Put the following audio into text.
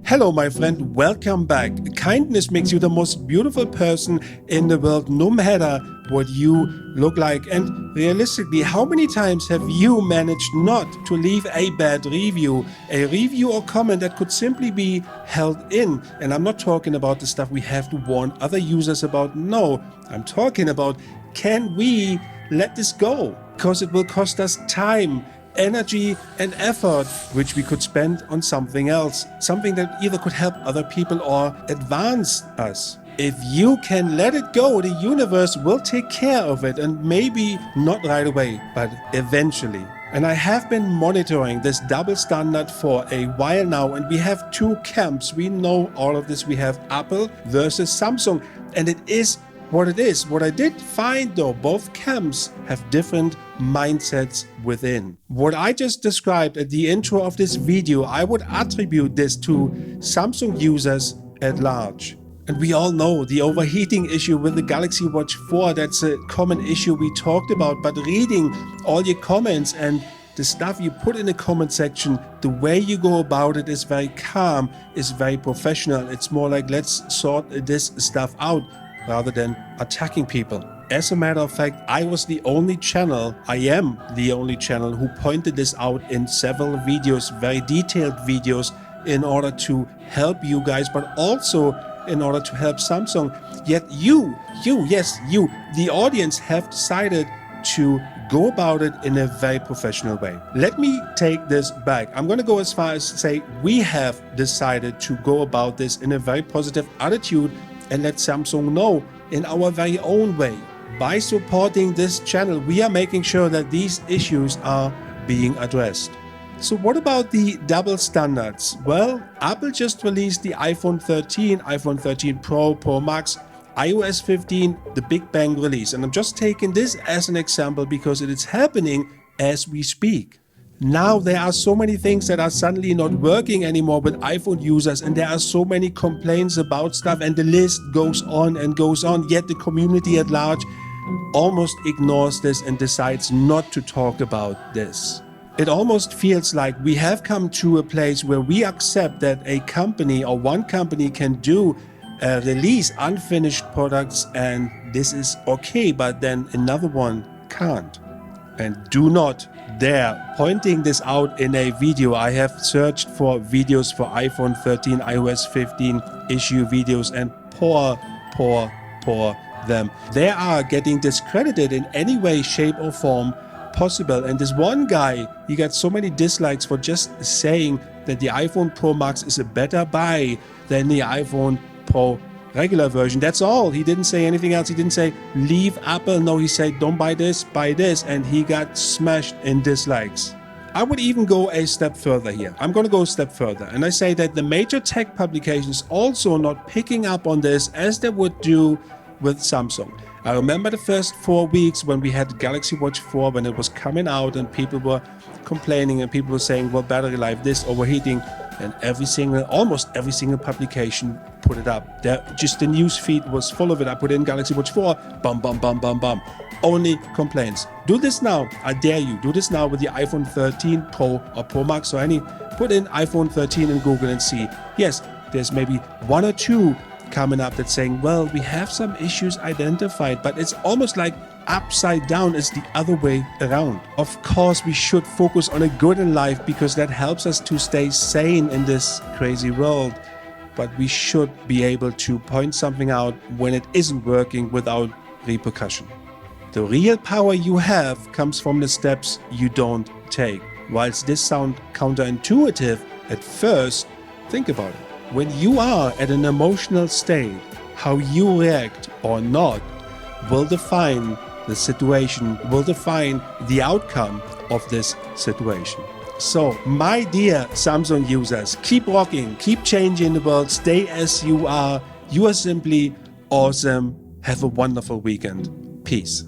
Hello, my friend, welcome back. Kindness makes you the most beautiful person in the world, no matter what you look like. And realistically, how many times have you managed not to leave a bad review, a review or comment that could simply be held in? And I'm not talking about the stuff we have to warn other users about. No, I'm talking about, can we let this go? Because it will cost us time, energy and effort, which we could spend on something else, something that either could help other people or advance us. If you can let it go, the universe will take care of it, and maybe not right away, but eventually. And I have been monitoring this double standard for a while now, and we have two camps. We know all of this. We have Apple versus Samsung, and it is what it is. What I did find though, both camps have different mindsets within. What I just described at the intro of this video, I would attribute this to Samsung users at large. And we all know the overheating issue with the Galaxy Watch 4, that's a common issue we talked about, but reading all your comments and the stuff you put in the comment section, the way you go about it is very calm, is very professional. It's more like, let's sort this stuff out, rather than attacking people. As a matter of fact, I am the only channel who pointed this out in several videos, very detailed videos, in order to help you guys, but also in order to help Samsung. Yet you, the audience, have decided to go about it in a very professional way. Let me take this back. I'm going to go as far as to say we have decided to go about this in a very positive attitude and let Samsung know in our very own way. By supporting this channel, we are making sure that these issues are being addressed. So what about the double standards? Well, Apple just released the iPhone 13, iPhone 13 Pro, Pro Max, iOS 15, the Big Bang release. And I'm just taking this as an example because it is happening as we speak. Now there are so many things that are suddenly not working anymore with iPhone users, and there are so many complaints about stuff, and the list goes on and goes on, yet the community at large almost ignores this and decides not to talk about this. It almost feels like we have come to a place where we accept that a company or one company can release unfinished products and this is okay, but then another one can't. And do not dare pointing this out in a video. I have searched for videos for iPhone 13, iOS 15 issue videos, and poor them. They are getting discredited in any way, shape or form possible. And this one guy, he got so many dislikes for just saying that the iPhone Pro Max is a better buy than the iPhone Pro regular version. That's all. He didn't say anything else. He didn't say leave Apple. No, he said don't buy this, buy this, and he got smashed in dislikes. I would even go a step further here. I'm going to go a step further, and I say that the major tech publications also not picking up on this as they would do with Samsung. I remember the first 4 weeks when we had the Galaxy Watch 4, when it was coming out and people were complaining and people were saying, well, battery life, this, overheating, and almost every single publication put it up. Just the news feed was full of it. I put in Galaxy Watch 4, bum, bum, bum, bum, bum. Only complaints. Do this now. I dare you. Do this now with the iPhone 13 Pro or Pro Max or any. Put in iPhone 13 in Google and see. Yes, there's maybe one or two coming up that's saying, well, we have some issues identified, but it's almost like upside down is the other way around. Of course, we should focus on a good in life because that helps us to stay sane in this crazy world. But we should be able to point something out when it isn't working without repercussion. The real power you have comes from the steps you don't take. Whilst this sounds counterintuitive at first, think about it. When you are at an emotional state, how you react or not will define the situation, will define the outcome of this situation. So, my dear Samsung users, keep rocking, keep changing the world, stay as you are. You are simply awesome. Have a wonderful weekend. Peace.